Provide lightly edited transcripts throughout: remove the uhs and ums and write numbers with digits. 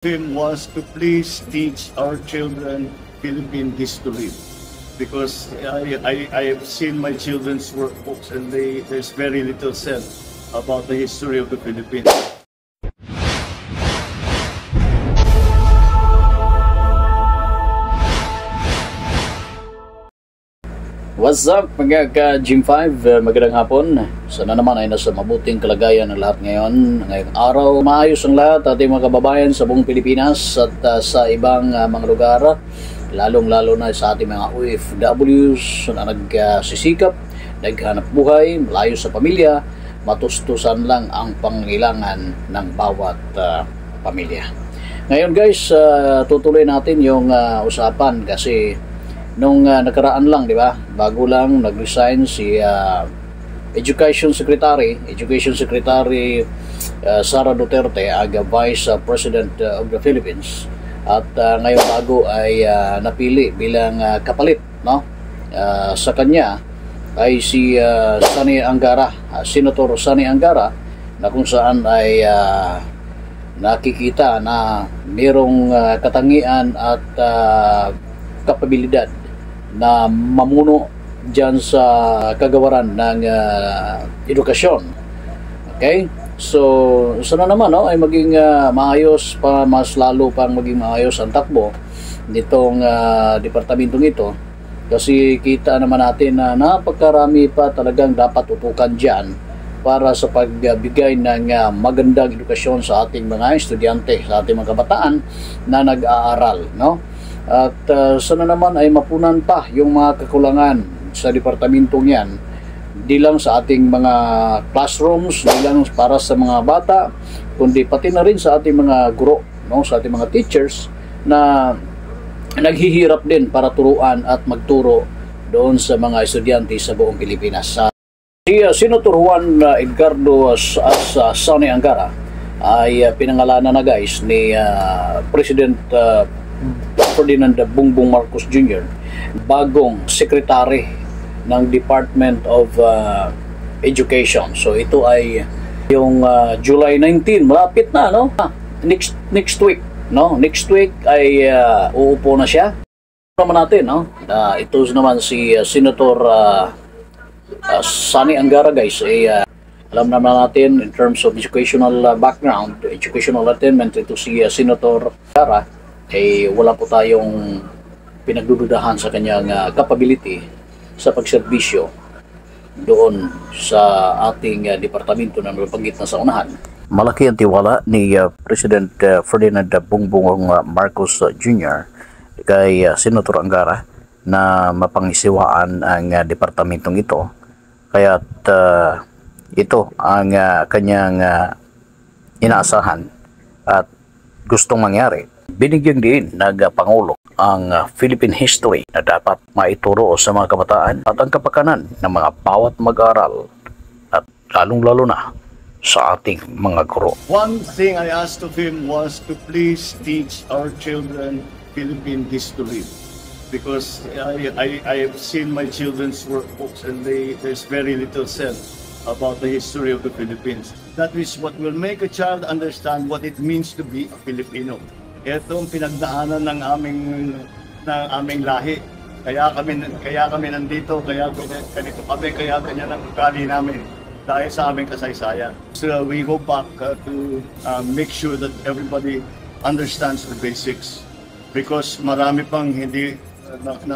Him was to please teach our children Philippine history because I have seen my children's workbooks and there's very little said about the history of the Philippines. What's up mga ka-Gym 5? Magandang hapon. Sana naman ay nasa mabuting kalagayan ng lahat ngayon. Ngayong araw, maayos ang lahat ating mga kababayan sa buong Pilipinas at sa ibang mga lugar. Lalong-lalo na sa ating mga OFWs na nagsisikap, naghanap buhay, malayo sa pamilya, matustusan lang ang pangailangan ng bawat pamilya. Ngayon guys, tutuloy natin yung usapan kasi nung nakaraan lang, di ba? Bago lang nag-resign si Education Secretary Sara Duterte, Vice President of the Philippines. At ngayon bago ay napili bilang kapalit, no? Sa kanya ay si Sani Angara, Senator Sani Angara, na kung saan ay nakikita na mayroong katangian at kapabilidad na mamuno dyan sa kagawaran ng edukasyon. Okay? So, sana naman ay maging maayos pa, mas lalo pang maging maayos ang takbo nitong departamentong ito kasi kita naman natin na napakarami pa talagang dapat tutukan dyan para sa pagbigay ng magandang edukasyon sa ating mga estudyante, sa ating mga kabataan na nag-aaral, no? At sana naman ay mapunan pa yung mga kakulangan sa departamentong yan, di lang sa ating mga classrooms, di lang para sa mga bata, kundi pati na rin sa ating mga guro, no? Sa ating mga teachers na naghihirap din para turuan at magturo doon sa mga estudyante sa buong Pilipinas. Si Senator Juan Edgardo Sani Angara ay pinangalanan na guys ni President Ferdinand Bongbong Marcos Jr. bagong secretary ng Department of Education. So ito ay yung July 19, malapit na, no? Next week, no? Next week ay uupo na siya. Naman natin, no? Ito naman si Senator Sani Angara guys, alam naman natin in terms of educational background, educational attainment, ito si Senator Angara wala po tayong pinagdududahan sa kanyang capability sa pagserbisyo doon sa ating departamento na nabanggit na sa unahan. Malaki ang tiwala ni President Ferdinand Bongbong Marcos Jr. kay Senator Angara na mapangisiwaan ang departamentong ito. Kaya't ito ang kanyang inaasahan at gustong mangyari. Binigyan din ng Pangulo ang Philippine history na dapat maituro sa mga kabataan at ang kapakanan ng mga bawat mag-aaral at lalong-lalo na sa ating mga guro. One thing I asked of him was to please teach our children Philippine history because I have seen my children's workbooks and there's very little said about the history of the Philippines. That is what will make a child understand what it means to be a Filipino. Ito ang pinagdaanan ng aming lahi. Kaya kami nandito, kaya ganito kami, kaya ganyan ang ugali namin dahil sa aming kasaysayan. So we go back to make sure that everybody understands the basics because marami pang hindi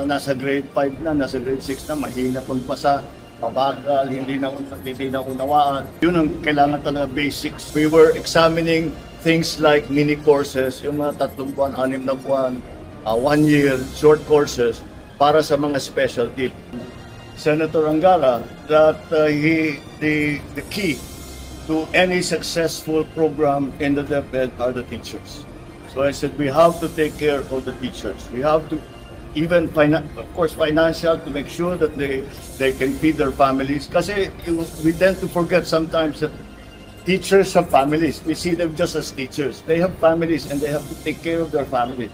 nasa grade 5 na, nasa grade 6 na, mahina pang basa, mabagal, hindi na unawaan. Yun ang kailangan talaga basics. We were examining things like mini courses, yung mga 3 buwan, 6 na buwan, 1 year, short courses para sa mga specialty. Senator Angara, that the key to any successful program in the DepEd are the teachers. So I said we have to take care of the teachers. We have to even of course financial to make sure that they can feed their families. Kasi we tend to forget sometimes that teachers have families. We see them just as teachers. They have families and they have to take care of their families.